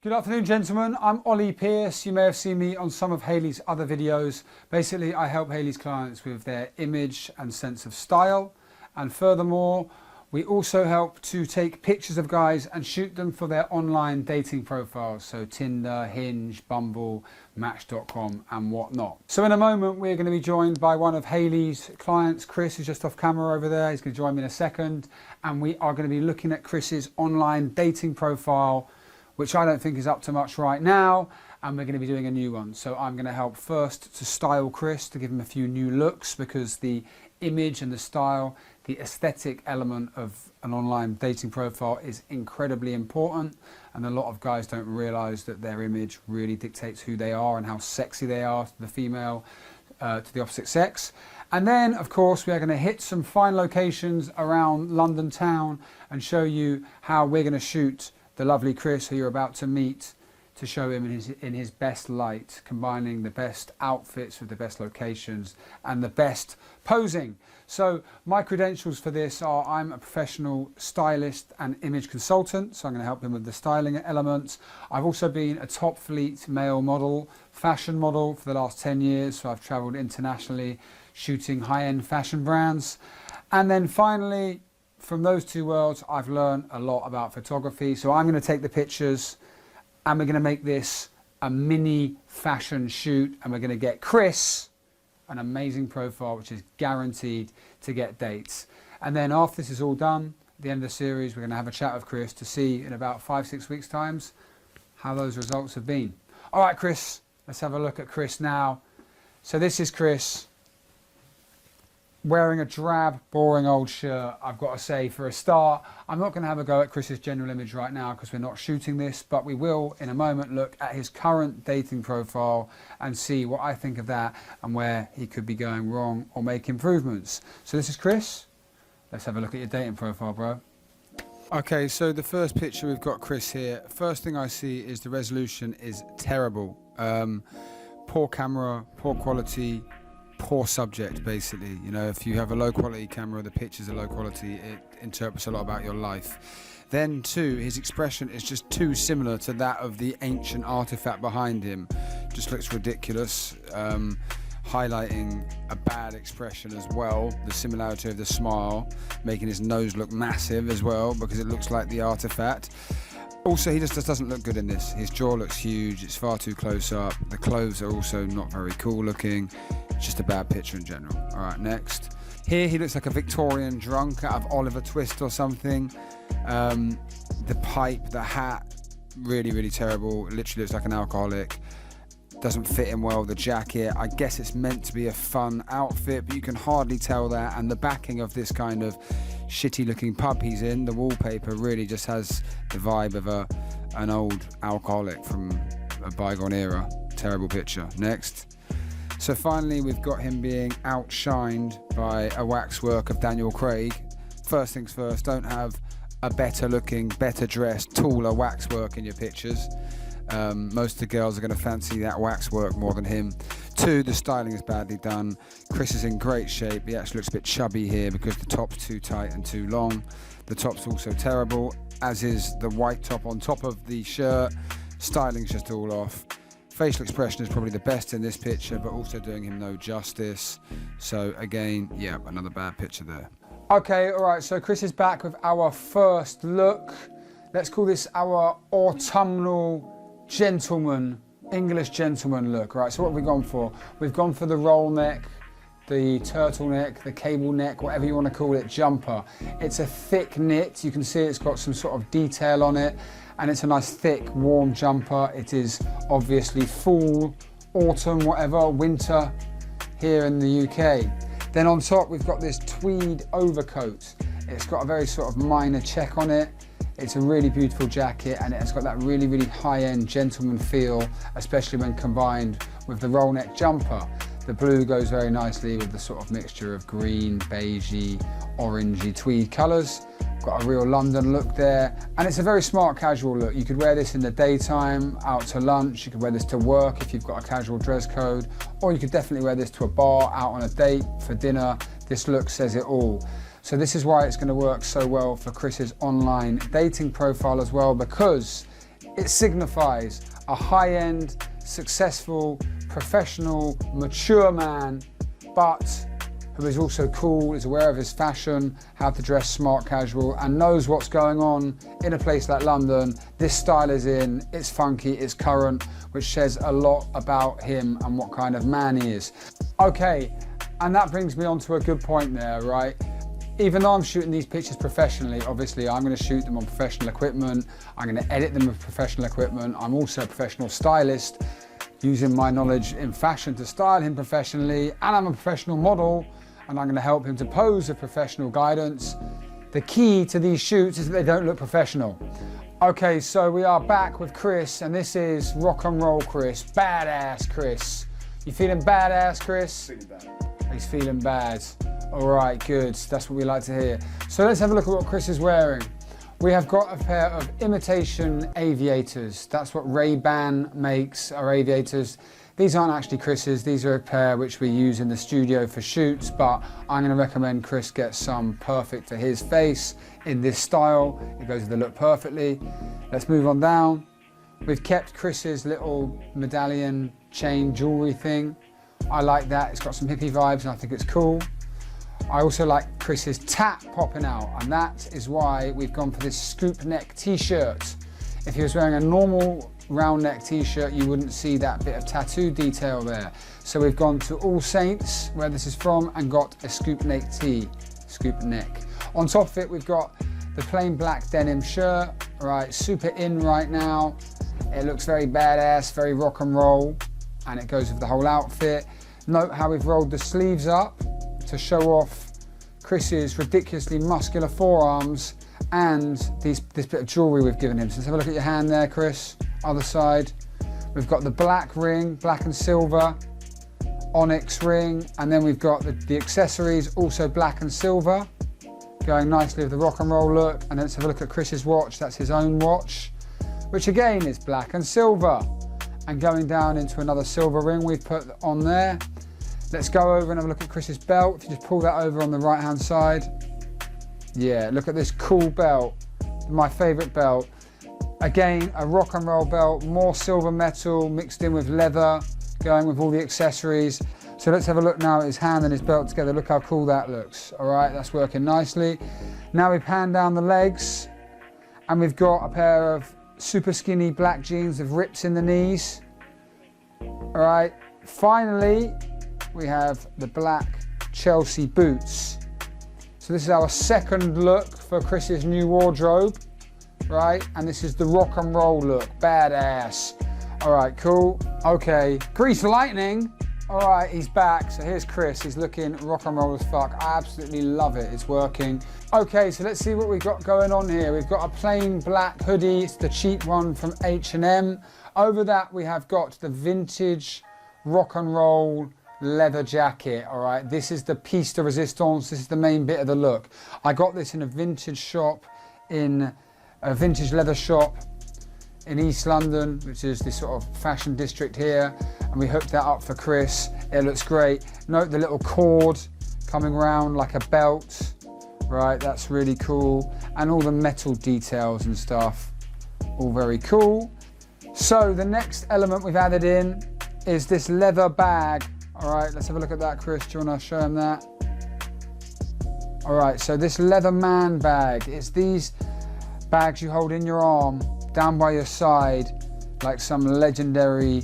Good afternoon, gentlemen. I'm Ollie Pierce. You may have seen me on some of Hayley's other videos. Basically, I help Hayley's clients with their image and sense of style. And furthermore, we also help to take pictures of guys and shoot them for their online dating profiles. So Tinder, Hinge, Bumble, Match.com and whatnot. So in a moment, we're going to be joined by one of Hayley's clients, Chris, who's just off camera over there. He's going to join me in a second. And we are going to be looking at Chris's online dating profile, which I don't think is up to much right now, and we're going to be doing a new one. So I'm going to help first to style Chris, to give him a few new looks, because the image and the style, the aesthetic element of an online dating profile is incredibly important, and a lot of guys don't realise that their image really dictates who they are and how sexy they are to the female, to the opposite sex. And then, of course, we are going to hit some fine locations around London town and show you how we're going to shoot the lovely Chris, who you're about to meet, to show him in his best light, combining the best outfits with the best locations and the best posing. So my credentials for this are I'm a professional stylist and image consultant, so I'm going to help him with the styling elements. I've also been a top fleet male model, fashion model for the last 10 years, so I've travelled internationally shooting high-end fashion brands. And then finally, from those two worlds, I've learned a lot about photography. So I'm going to take the pictures and we're going to make this a mini fashion shoot, and we're going to get Chris an amazing profile which is guaranteed to get dates. And then after this is all done, at the end of the series, we're going to have a chat with Chris to see in about 5-6 weeks times how those results have been. All right, Chris, let's have a look at Chris now. So this is Chris, wearing a drab, boring old shirt. I've got to say, for a start, I'm not going to have a go at Chris's general image right now because we're not shooting this, but we will in a moment look at his current dating profile and see what I think of that and where he could be going wrong or make improvements. So this is Chris. Let's have a look at your dating profile, bro. Okay, so the first picture, we've got Chris here. First thing I see is the resolution is terrible. Poor camera, poor quality, poor subject, basically. You know, if you have a low quality camera, the pictures are low quality, it interprets a lot about your life. Then too, his expression is just too similar to that of the ancient artifact behind him. Just looks ridiculous, highlighting a bad expression as well, the similarity of the smile, making his nose look massive as well because it looks like the artifact. Also, he just doesn't look good in this. His jaw looks huge, it's far too close up. The clothes are also not very cool looking. It's just a bad picture in general. All right, next. Here he looks like a Victorian drunk out of Oliver Twist or something. The pipe, the hat, really, really terrible. It literally looks like an alcoholic. Doesn't fit him well, the jacket. I guess it's meant to be a fun outfit, but you can hardly tell that. And the backing of this kind of shitty looking pub he's in, the wallpaper really just has the vibe of an old alcoholic from a bygone era. Terrible picture. Next. So finally we've got him being outshined by a waxwork of Daniel Craig. First things first, don't have a better looking, better dressed, taller waxwork in your pictures. Most of the girls are going to fancy that waxwork more than him. 2, the styling is badly done. Chris is in great shape. He actually looks a bit chubby here because the top's too tight and too long. The top's also terrible, as is the white top on top of the shirt. Styling's just all off. Facial expression is probably the best in this picture, but also doing him no justice. So again, yeah, another bad picture there. Okay, all right, so Chris is back with our first look. Let's call this our autumnal gentleman, English gentleman look. Right, so what have we gone for? We've gone for the roll neck, the turtleneck, the cable neck, whatever you want to call it, jumper. It's a thick knit. You can see it's got some sort of detail on it, and it's a nice thick, warm jumper. It is obviously fall, autumn, whatever, winter here in the UK. Then on top, we've got this tweed overcoat. It's got a very sort of minor check on it. It's a really beautiful jacket, and it's got that really, really high-end gentleman feel, especially when combined with the roll neck jumper. The blue goes very nicely with the sort of mixture of green, beigey, orangey tweed colours. Got a real London look there, and it's a very smart casual look. You could wear this in the daytime, out to lunch. You could wear this to work if you've got a casual dress code, or you could definitely wear this to a bar, out on a date, for dinner. This look says it all. So this is why it's going to work so well for Chris's online dating profile as well, because It signifies a high-end, successful, professional, mature man, but who is also cool, is aware of his fashion, how to dress smart casual, and knows what's going on in a place like London. This style is in, it's funky, it's current, which says a lot about him and what kind of man he is. Okay, and that brings me on to a good point there, right? Even though I'm shooting these pictures professionally, obviously I'm going to shoot them on professional equipment, I'm going to edit them with professional equipment, I'm also a professional stylist, using my knowledge in fashion to style him professionally, and I'm a professional model, and I'm going to help him to pose with professional guidance. The key to these shoots is that they don't look professional. Okay, so we are back with Chris, and this is rock and roll Chris, badass Chris. You feeling badass, Chris? Feeling bad. He's feeling bad. All right, good. That's what we like to hear. So let's have a look at what Chris is wearing. We have got a pair of imitation aviators. That's what Ray-Ban makes, our aviators. These aren't actually Chris's, these are a pair which we use in the studio for shoots, but I'm going to recommend Chris get some perfect for his face in this style. It goes with the look perfectly. Let's move on down. We've kept Chris's little medallion chain jewelry thing. I like that, it's got some hippie vibes and I think it's cool. I also like Chris's tat popping out, and that is why we've gone for this scoop neck t-shirt. If he was wearing a normal round neck t-shirt, you wouldn't see that bit of tattoo detail there. So we've gone to All Saints, where this is from, and got a scoop neck tee, scoop neck. On top of it, we've got the plain black denim shirt, right, super in right now. It looks very badass, very rock and roll, and it goes with the whole outfit. Note how we've rolled the sleeves up to show off Chris's ridiculously muscular forearms and this bit of jewelry we've given him. So let's have a look at your hand there, Chris. Other side. We've got the black ring, black and silver, onyx ring, and then we've got the accessories, also black and silver, going nicely with the rock and roll look. And then let's have a look at Chris's watch. That's his own watch, which again is black and silver. And going down into another silver ring we've put on there. Let's go over and have a look at Chris's belt. If you just pull that over on the right hand side. Yeah, look at this cool belt, my favourite belt. Again, a rock and roll belt, more silver metal mixed in with leather, going with all the accessories. So let's have a look now at his hand and his belt together. Look how cool that looks. All right, that's working nicely. Now we pan down the legs and we've got a pair of super skinny black jeans with rips in the knees. All right, finally, we have the black Chelsea boots. So this is our second look for Chris's new wardrobe, right? And this is the rock and roll look, badass. All right, cool. Okay, Grease Lightning. All right, he's back. So here's Chris, he's looking rock and roll as fuck. I absolutely love it, it's working. Okay, so let's see what we've got going on here. We've got a plain black hoodie, it's the cheap one from H&M. Over that, we have got the vintage rock and roll leather jacket. All right, this is the piece de resistance, this is the main bit of the look. I got this in a vintage shop, in a vintage leather shop in East London, which is this sort of fashion district here, and we hooked that up for Chris. It looks great. Note the little cord coming around like a belt, right? That's really cool, and all the metal details and stuff, all very cool. So the next element we've added in is this leather bag. All right, let's have a look at that, Chris. Do you want to show him that? All right, so this leather man bag, it's these bags you hold in your arm, down by your side, like some legendary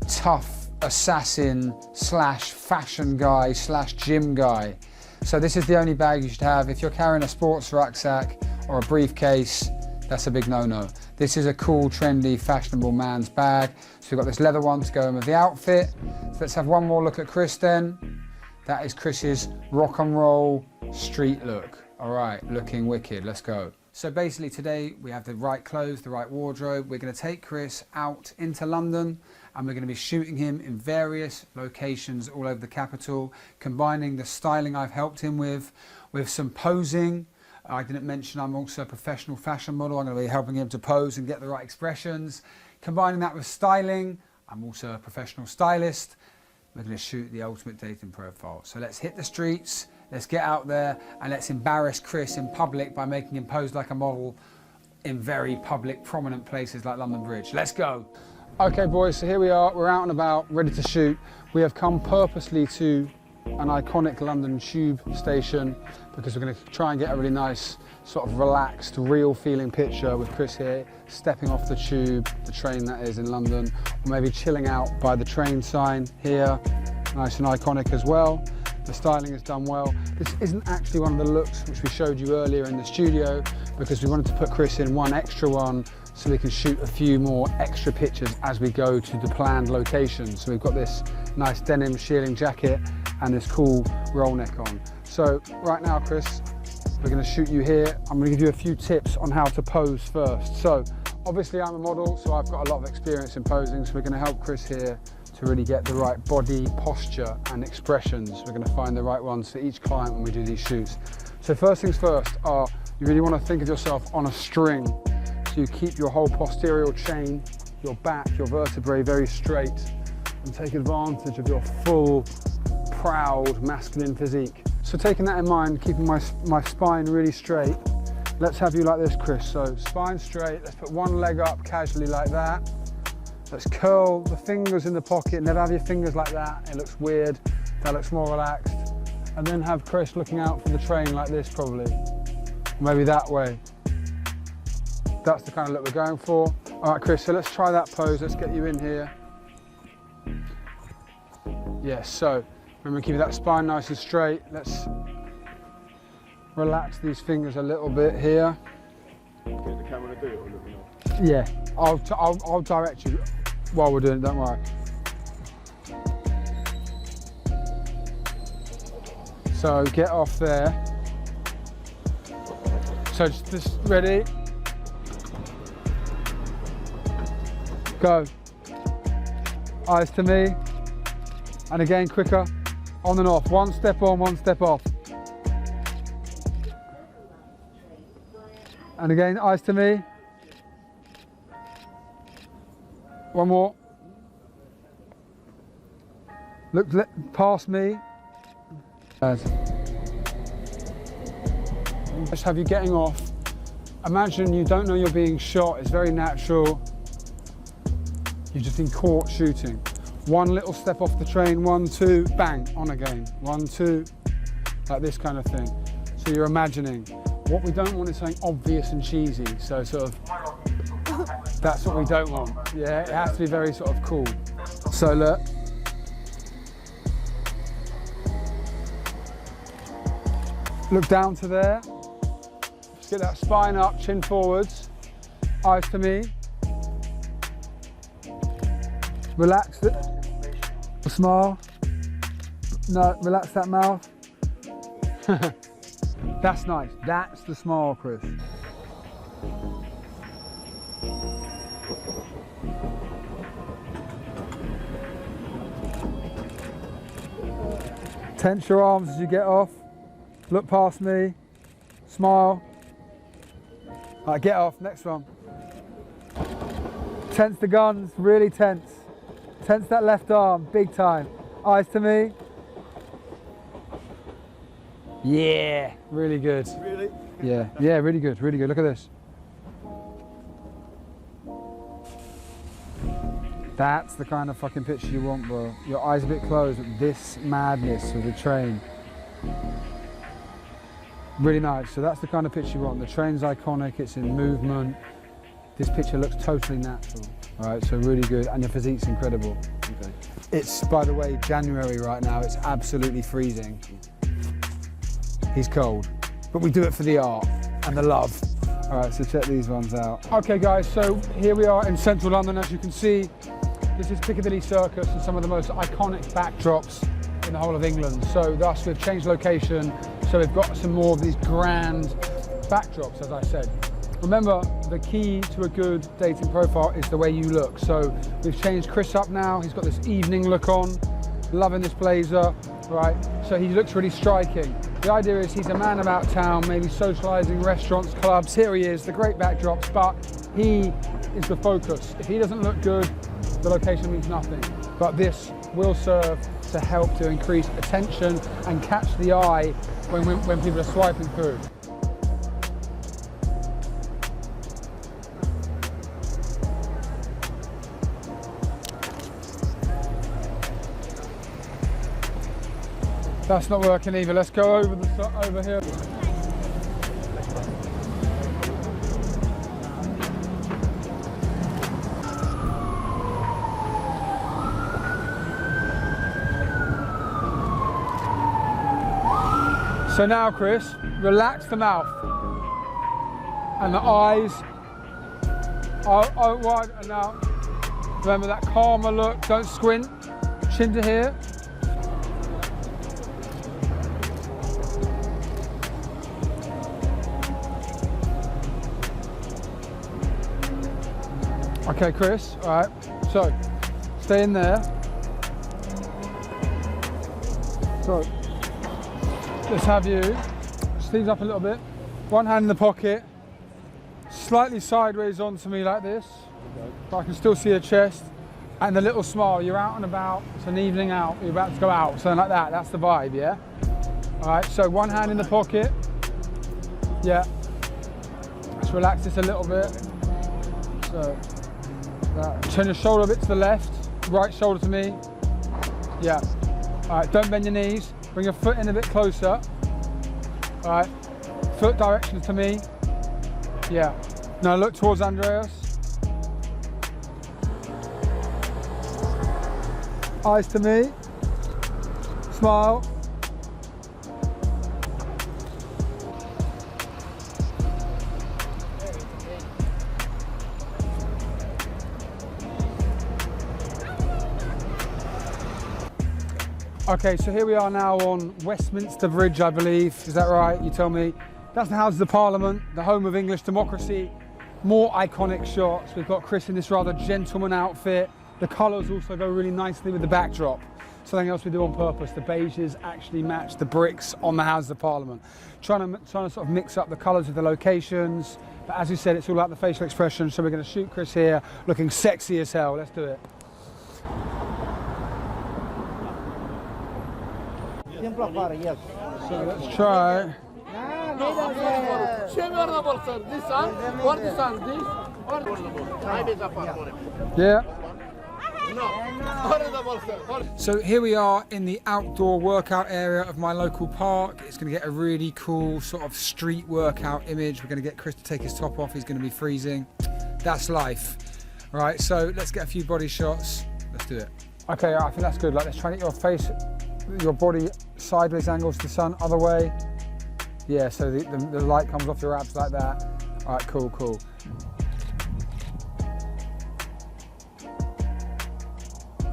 tough assassin slash fashion guy slash gym guy. So this is the only bag you should have. If you're carrying a sports rucksack or a briefcase, that's a big no-no. This is a cool, trendy, fashionable man's bag. So we've got this leather one to go in with the outfit. So let's have one more look at Chris then. That is Chris's rock and roll street look. All right, looking wicked, let's go. So basically today we have the right clothes, the right wardrobe. We're going to take Chris out into London and we're going to be shooting him in various locations all over the capital, combining the styling I've helped him with some posing. I didn't mention I'm also a professional fashion model. I'm going to be helping him to pose and get the right expressions. Combining that with styling, I'm also a professional stylist. We're going to shoot the ultimate dating profile. So let's hit the streets, let's get out there and let's embarrass Chris in public by making him pose like a model in very public, prominent places like London Bridge. Let's go. Okay boys, so here we are, we're out and about, ready to shoot. We have come purposely to an iconic London tube station because we're going to try and get a really nice, sort of relaxed, real feeling picture with Chris here, stepping off the tube, the train that is in London, or maybe chilling out by the train sign here, nice and iconic as well. The styling is done well. This isn't actually one of the looks which we showed you earlier in the studio because we wanted to put Chris in one extra one so we can shoot a few more extra pictures as we go to the planned location. So we've got this nice denim shearling jacket and this cool roll neck on. So right now, Chris, we're going to shoot you here. I'm going to give you a few tips on how to pose first. So obviously I'm a model, so I've got a lot of experience in posing, so we're going to help Chris here to really get the right body posture and expressions. We're going to find the right ones for each client when we do these shoots. So first things first are, you really want to think of yourself on a string. So you keep your whole posterior chain, your back, your vertebrae very straight, and take advantage of your full, proud, masculine physique. So taking that in mind, keeping my spine really straight, let's have you like this, Chris. So spine straight, let's put one leg up casually like that. Let's curl the fingers in the pocket, never have your fingers like that, it looks weird, that looks more relaxed. And then have Chris looking out for the train like this probably, or maybe that way. That's the kind of look we're going for. All right, Chris, so let's try that pose, let's get you in here. Yes, so remember keeping that spine nice and straight. Let's relax these fingers a little bit here. Get the camera to do it or look me off? Yeah, I'll direct you while we're doing it, don't worry. So get off there. So just ready? Go. Eyes to me. And again, quicker. On and off. One step on, one step off. And again, eyes to me. One more. Look past me. Just have you getting off. Imagine you don't know you're being shot. It's very natural. You've just been caught shooting. One little step off the train, 1, 2, bang, on again. 1, 2, like this kind of thing. So you're imagining. What we don't want is something obvious and cheesy. So sort of, that's what we don't want. Yeah, it has to be very sort of cool. So look. Look down to there. Just get that spine up, chin forwards. Eyes to me. Relax it. Smile. No, relax that mouth. That's nice. That's the smile, Chris. Tense your arms as you get off. Look past me. Smile. All right, get off. Next one. Tense the guns. Really tense. Tense that left arm. Big time. Eyes to me. Yeah. Really good. Really? Yeah. Yeah. Really good. Really good. Look at this. That's the kind of fucking picture you want, bro. Your eyes a bit closed, but this madness of the train. Really nice. So that's the kind of picture you want. The train's iconic, it's in movement. This picture looks totally natural. All right, so really good, and your physique's incredible. Okay. It's, by the way, January right now. It's absolutely freezing. He's cold, but we do it for the art and the love. All right, so check these ones out. Okay, guys, so here we are in central London. As you can see, this is Piccadilly Circus and some of the most iconic backdrops in the whole of England. So thus, we've changed location. So we've got some more of these grand backdrops, as I said. Remember, the key to a good dating profile is the way you look. So we've changed Chris up now. He's got this evening look on, loving this blazer, right? So he looks really striking. The idea is he's a man about town, maybe socializing, restaurants, clubs. Here he is, the great backdrops, but he is the focus. If he doesn't look good, the location means nothing. But this will serve to help to increase attention and catch the eye when people are swiping through. That's not working either. Let's go over here. So now, Chris, relax the mouth and the eyes are wide. And now, remember that calmer look. Don't squint. Chin to here. Okay, Chris. All right. So, stay in there. So. Let's have you, sleeves up a little bit, one hand in the pocket, slightly sideways onto me like this, but I can still see your chest, and the little smile. You're out and about, it's an evening out, you're about to go out, something like that, that's the vibe, yeah? All right, so one hand in the pocket, yeah. Let's relax this a little bit. So, turn your shoulder a bit to the left, right shoulder to me, yeah. All right, don't bend your knees. Bring your foot in a bit closer. All right, foot direction to me. Yeah. Now look towards Andreas. Eyes to me. Smile. Okay, so here we are now on Westminster Bridge, I believe. Is that right? You tell me. That's the Houses of Parliament, the home of English democracy. More iconic shots. We've got Chris in this rather gentleman outfit. The colours also go really nicely with the backdrop. Something else we do on purpose. The beiges actually match the bricks on the Houses of Parliament. Trying to sort of mix up the colours with the locations. But as you said, it's all about the facial expression. So we're going to shoot Chris here, looking sexy as hell. Let's do it. So let's try. Yeah. So here we are in the outdoor workout area of my local park. It's going to get a really cool sort of street workout image. We're going to get Chris to take his top off. He's going to be freezing. That's life. All right, so let's get a few body shots. Let's do it. Okay, I think that's good. Like, let's try and get your face, your body sideways angles to the sun, other way. Yeah, so the light comes off your abs like that. All right, cool, cool.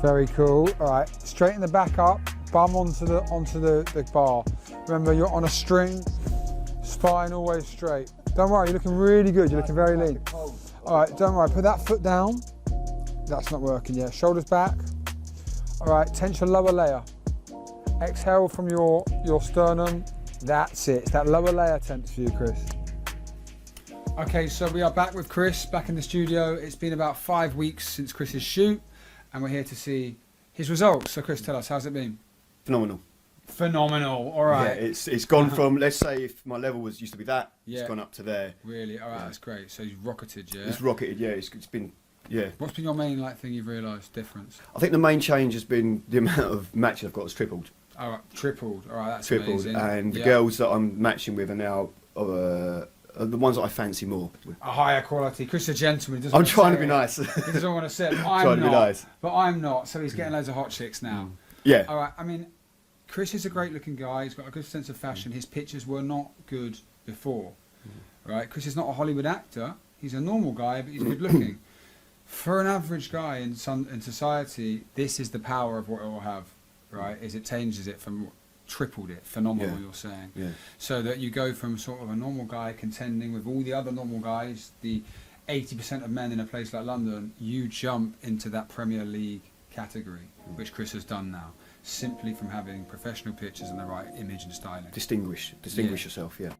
Very cool. All right, straighten the back up, bum onto the bar. Remember, you're on a string, spine always straight. Don't worry, you're looking really good. You're looking very lean. All right, don't worry. Put that foot down. That's not working yet. Shoulders back. All right, tense your lower layer. Exhale from your sternum. That's it. It's that lower layer tense for you, Chris. Okay, so we are back with Chris, back in the studio. It's been about 5 weeks since Chris's shoot, and we're here to see his results. So Chris, tell us, how's it been? Phenomenal. Phenomenal, all right. Yeah, it's gone from, let's say if my level used to be that, it's gone up to there. Really? All right, that's great. So you've rocketed, yeah? It's rocketed, yeah. It's been, yeah. What's been your main thing you've realised difference? I think the main change has been the amount of matches I've got has tripled. All right, tripled. All right, that's tripled, amazing. and the girls that I'm matching with are now are the ones that I fancy more. A higher quality. Chris is a gentleman. I'm trying to be nice. He doesn't want to say it. I'm trying to be nice. But I'm not. So he's getting loads of hot chicks now. Yeah. All right. I mean, Chris is a great looking guy. He's got a good sense of fashion. His pictures were not good before. Right. Chris is not a Hollywood actor. He's a normal guy, but he's good looking. For an average guy in society, this is the power of what it will have. Right. Is it changes it from tripled it. Phenomenal, you're saying. Yeah. So that you go from sort of a normal guy contending with all the other normal guys, the 80% of men in a place like London, you jump into that Premier League category, which Chris has done now, simply from having professional pictures and the right image and styling. Distinguish yourself, yeah.